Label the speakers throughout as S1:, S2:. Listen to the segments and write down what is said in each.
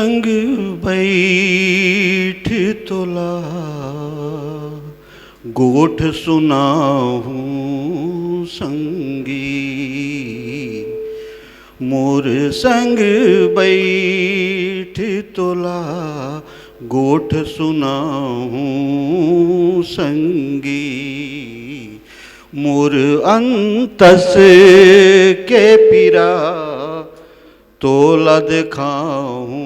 S1: संग बैठ तोला गोठ सुनाहूँ संगी। मोर संग बैठ तोला गोठ सुनाहूँ संगी। मोर अंतस के पीरा तोला दिखाऊं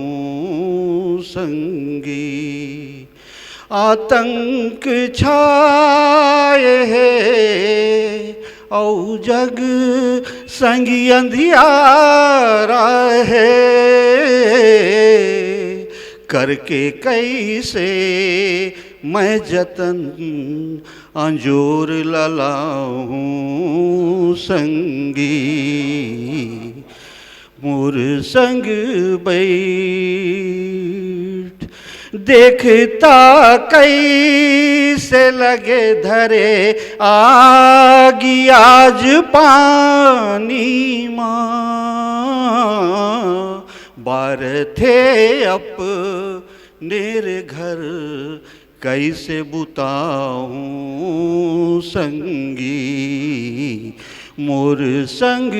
S1: संगी। आतंक छाए है औ जग संगी अंधियारा है। करके कैसे मैं जतन अंजोर ललाऊं संगी। मोर संग बैठ देखता कैसे लगे धरे आगी आज पानी माँ। बार थे अपने घर कैसे बुताऊं संगी। मोर संग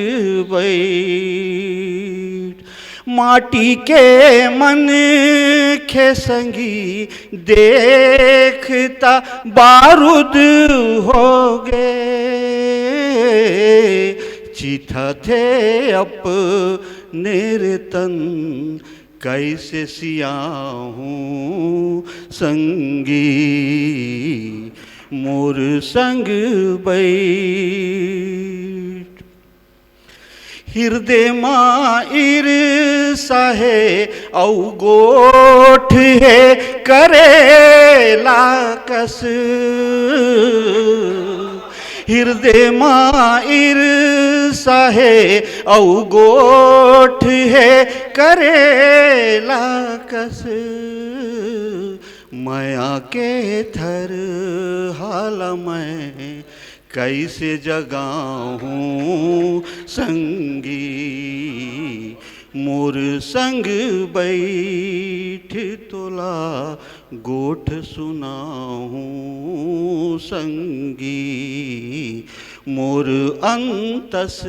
S1: बैठ माटी के मन खे संगी देखता बारूद हो गए। चिथा थे अपने तन कैसे सियाहूँ संगी। मोर संग बैठ हृदय माँ ईर्षा है औ गोठ है करेला कस। हृदय माँ ईर्षा है औ गोठ है करेला कस। माया के थर हाल मैं कैसे जगाऊं संगी। मोर संग बैठ तोला गोठ सुनाऊं संगी। मोर अंतस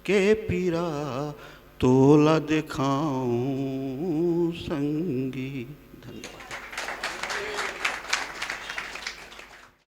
S1: के पीरा तोला दिखाऊं संगी।